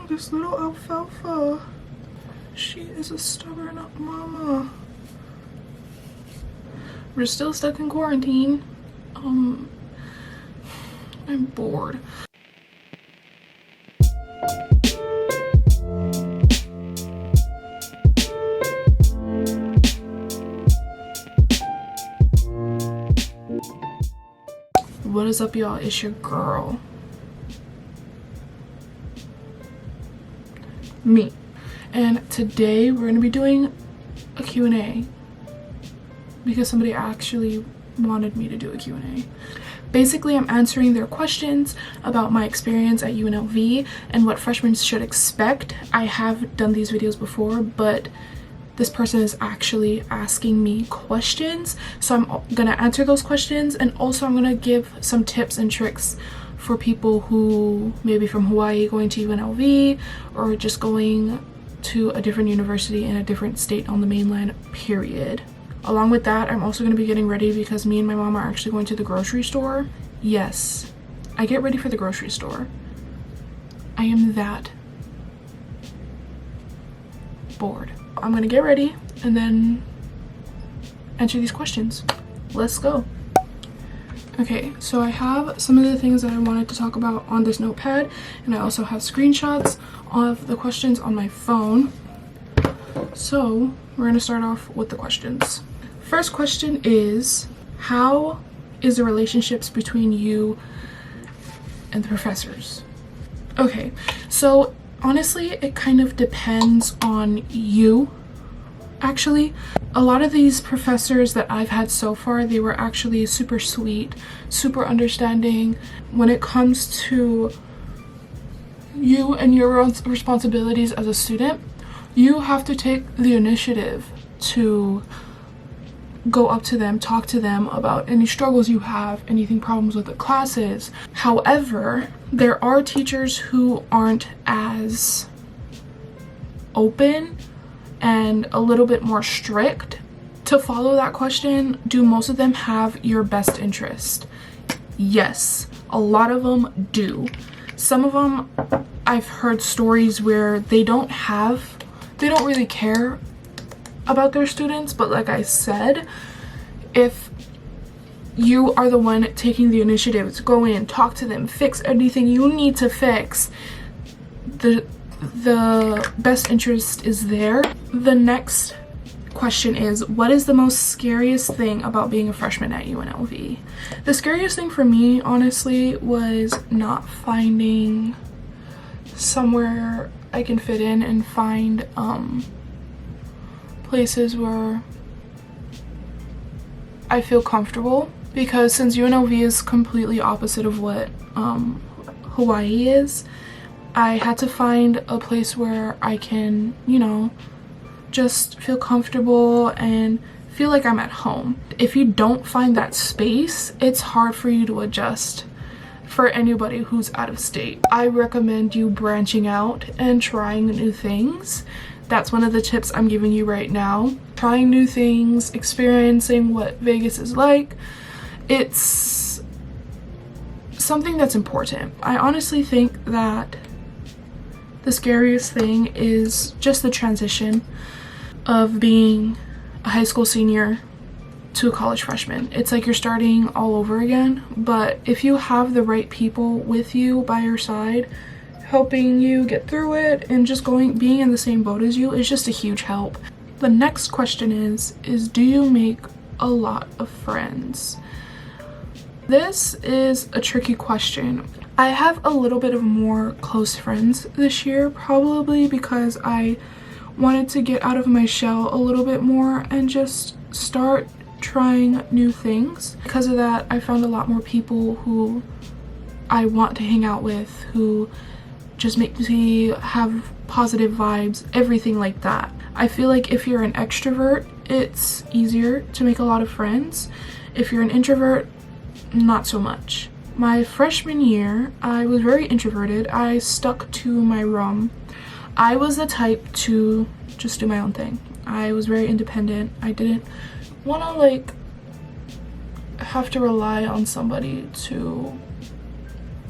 This little alfalfa. She is a stubborn mama. We're still stuck in quarantine. I'm bored. What is up, y'all? It's your girl, me, and today we're gonna be doing a Q&A because somebody actually wanted me to do a Q&A. Basically, I'm answering their questions about my experience at UNLV and what freshmen should expect. I have done these videos before, but this person is actually asking me questions, so I'm gonna answer those questions, and also I'm gonna give some tips and tricks for people who maybe from Hawaii going to UNLV or just going to a different university in a different state on the mainland, period. Along with that, I'm also going to be getting ready because me and my mom are actually going to the grocery store. Yes, I get ready for the grocery store. I am that bored. I'm going to get ready and then answer these questions. Let's go. Okay, so I have some of the things that I wanted to talk about on this notepad, and I also have screenshots of the questions on my phone. So we're going to start off with the questions. First question is, how is the relationships between you and the professors? Okay, so honestly, it kind of depends on you. Actually, a lot of these professors that I've had so far, they were actually super sweet, super understanding. When it comes to you and your own responsibilities as a student, you have to take the initiative to go up to them, talk to them about any struggles you have, anything problems with the classes. However, there are teachers who aren't as open and a little bit more strict. To follow that question, do most of them have your best interest? Yes, a lot of them do. Some of them, I've heard stories where they don't really care about their students, but like I said, if you are the one taking the initiative to go in, talk to them, fix anything you need to fix, the best interest is there. The next question is, what is the most scariest thing about being a freshman at UNLV? The scariest thing for me, honestly, was not finding somewhere I can fit in and find places where I feel comfortable, because since UNLV is completely opposite of what Hawaii is, I had to find a place where I can, you know, just feel comfortable and feel like I'm at home. If you don't find that space, it's hard for you to adjust for anybody who's out of state. I recommend you branching out and trying new things. That's one of the tips I'm giving you right now. Trying new things, experiencing what Vegas is like. It's something that's important. I honestly think that the scariest thing is just the transition of being a high school senior to a college freshman. It's like you're starting all over again, but if you have the right people with you by your side, helping you get through it and just being in the same boat as you is just a huge help. The next question is do you make a lot of friends? This is a tricky question. I have a little bit of more close friends this year, probably because I wanted to get out of my shell a little bit more and just start trying new things. Because of that, I found a lot more people who I want to hang out with, who just make me have positive vibes, everything like that. I feel like if you're an extrovert, it's easier to make a lot of friends. If you're an introvert, not so much. My freshman year, I was very introverted. I stuck to my room. I was the type to just do my own thing. I was very independent. I didn't want to like have to rely on somebody to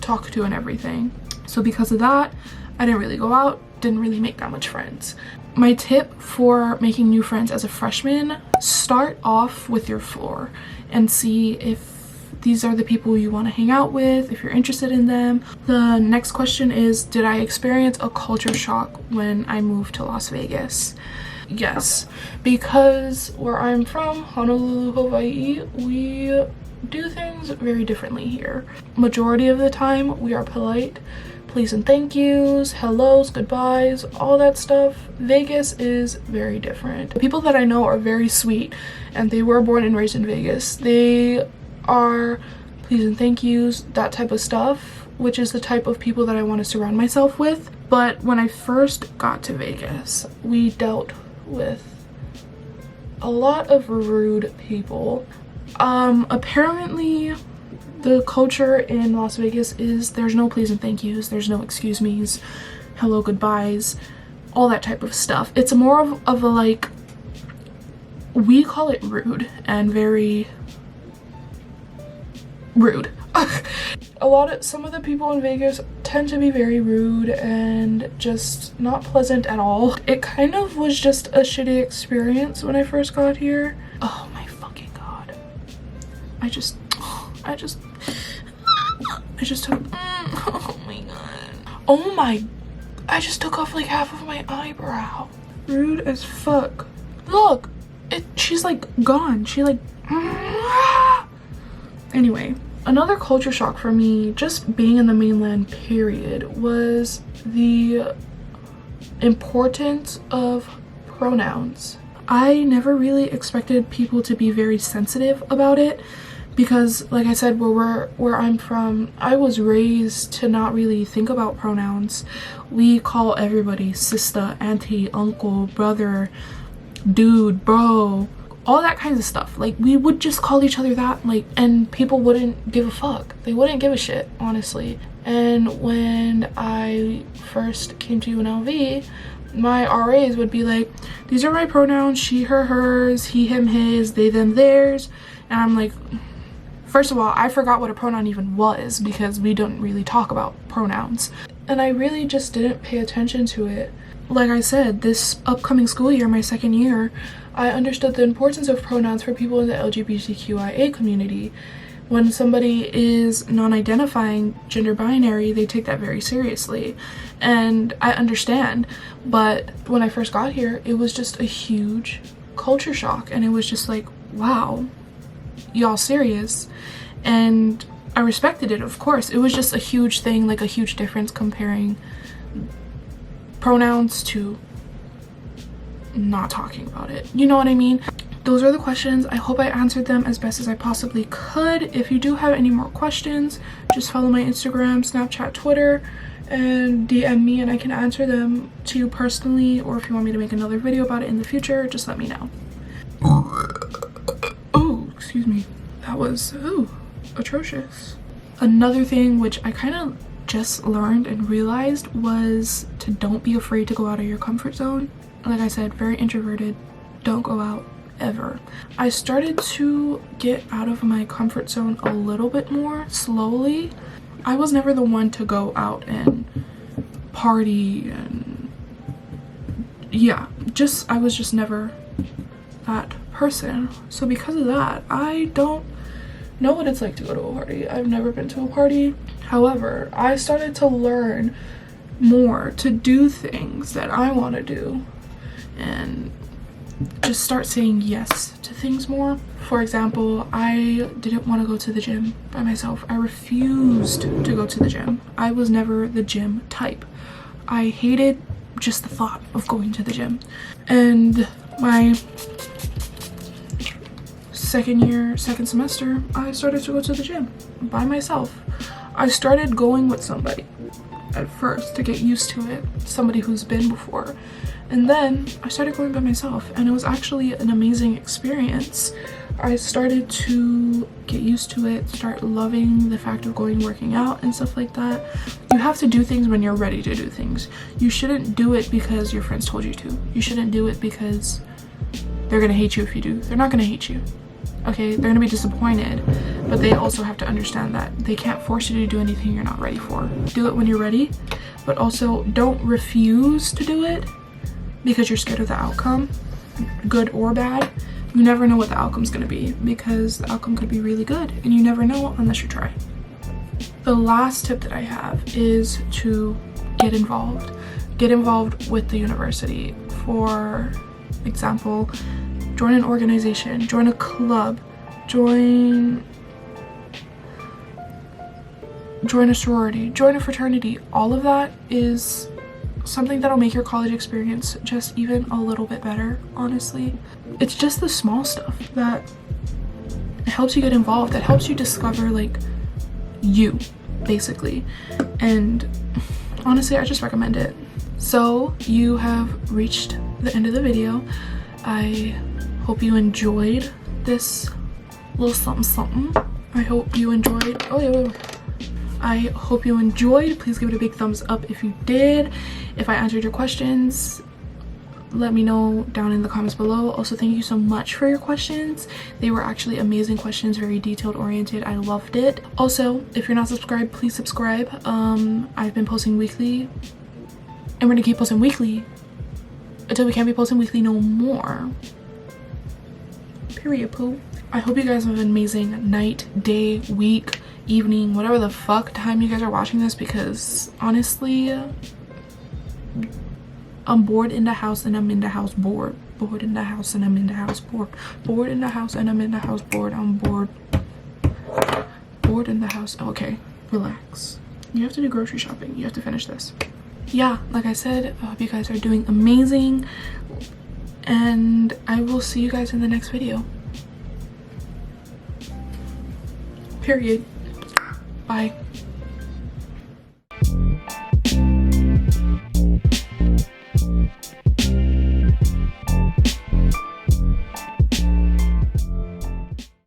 talk to and everything. So because of that, I didn't really go out, didn't really make that much friends. My tip for making new friends as a freshman, start off with your floor and see if these are the people you want to hang out with, if you're interested in them. The next question is, did I experience a culture shock when I moved to Las Vegas? Yes, because where I'm from, Honolulu, Hawaii, we do things very differently here. Majority of the time, we are polite. Please and thank yous, hellos, goodbyes, all that stuff. Vegas is very different. The people that I know are very sweet, and they were born and raised in Vegas. They are please and thank yous, that type of stuff, which is the type of people that I want to surround myself with. But when I first got to Vegas, we dealt with a lot of rude people. Apparently the culture in Las Vegas is there's no please and thank yous, there's no excuse me's, hello, goodbyes, all that type of stuff. It's more of a like, we call it rude and very rude. Some of the people in Vegas tend to be very rude and just not pleasant at all. It kind of was just a shitty experience when I first got here. Oh my fucking god. I just took, oh my god. Oh my, I just took off like half of my eyebrow. Rude as fuck. Look, she's like gone. She like, anyway, another culture shock for me, just being in the mainland period, was the importance of pronouns. I never really expected people to be very sensitive about it because, like I said, where I'm from, I was raised to not really think about pronouns. We call everybody sister, auntie, uncle, brother, dude, bro, all that kinds of stuff. Like, we would just call each other that, like, and people wouldn't give a fuck. They wouldn't give a shit, honestly. And when I first came to UNLV, my RAs would be like, these are my pronouns, she, her, hers, he, him, his, they, them, theirs. And I'm like, first of all, I forgot what a pronoun even was because we don't really talk about pronouns. And I really just didn't pay attention to it. Like I said, this upcoming school year, my second year, I understood the importance of pronouns for people in the LGBTQIA community. When somebody is non-identifying, gender binary, they take that very seriously. And I understand, but when I first got here, it was just a huge culture shock. And it was just like, wow, y'all serious? And I respected it, of course. It was just a huge thing, like a huge difference comparing pronouns to not talking about it. You know what I mean? Those are the questions. I hope I answered them as best as I possibly could. If you do have any more questions, just follow my Instagram, Snapchat, Twitter, and DM me and I can answer them to you personally, or if you want me to make another video about it in the future, just let me know. Oh, excuse me. That was, atrocious. Another thing which I kind of just learned and realized was to don't be afraid to go out of your comfort zone. Like I said, very introverted, don't go out ever. I started to get out of my comfort zone a little bit more slowly. I was never the one to go out and party and yeah, I was just never that person. So because of that, I don't know what it's like to go to a party. I've never been to a party. However, I started to learn more to do things that I want to do and just start saying yes to things more. For example, I didn't want to go to the gym by myself. I refused to go to the gym. I was never the gym type. I hated just the thought of going to the gym. And my second semester, I started to go to the gym by myself. I started going with somebody at first to get used to it, somebody who's been before. And then I started going by myself and it was actually an amazing experience. I started to get used to it, start loving the fact of working out and stuff like that. You have to do things when you're ready to do things. You shouldn't do it because your friends told you to. You shouldn't do it because they're gonna hate you if you do. They're not gonna hate you. Okay, they're gonna be disappointed, but they also have to understand that they can't force you to do anything you're not ready for. Do it when you're ready, but also don't refuse to do it because you're scared of the outcome, good or bad. You never know what the outcome's going to be, because the outcome could be really good, and you never know unless you try. The last tip that I have is to get involved. Get involved with the university. For example, join an organization, join a club, join a sorority, join a fraternity. All of that is something that'll make your college experience just even a little bit better, honestly. It's just the small stuff that helps you get involved, that helps you discover like you, basically. And honestly, I just recommend it. So you have reached the end of the video. I hope you enjoyed this little something. I hope you enjoyed. I hope you enjoyed. Please give it a big thumbs up if you did. If I answered your questions, let me know down in the comments below. Also, thank you so much for your questions. They were actually amazing questions, very detailed oriented. I loved it. Also, if you're not subscribed, please subscribe. I've been posting weekly, and we're gonna keep posting weekly until we can't be posting weekly no more. Period, poo. I hope you guys have an amazing night, day, week, evening, whatever the fuck time you guys are watching this, because honestly, I'm bored in the house and I'm in the house bored. Bored in the house and I'm in the house bored. Bored in the house and I'm in the house bored. I'm bored. Bored in the house. Okay, relax. You have to do grocery shopping. You have to finish this. Yeah, like I said, I hope you guys are doing amazing, and I will see you guys in the next video. Period. Bye.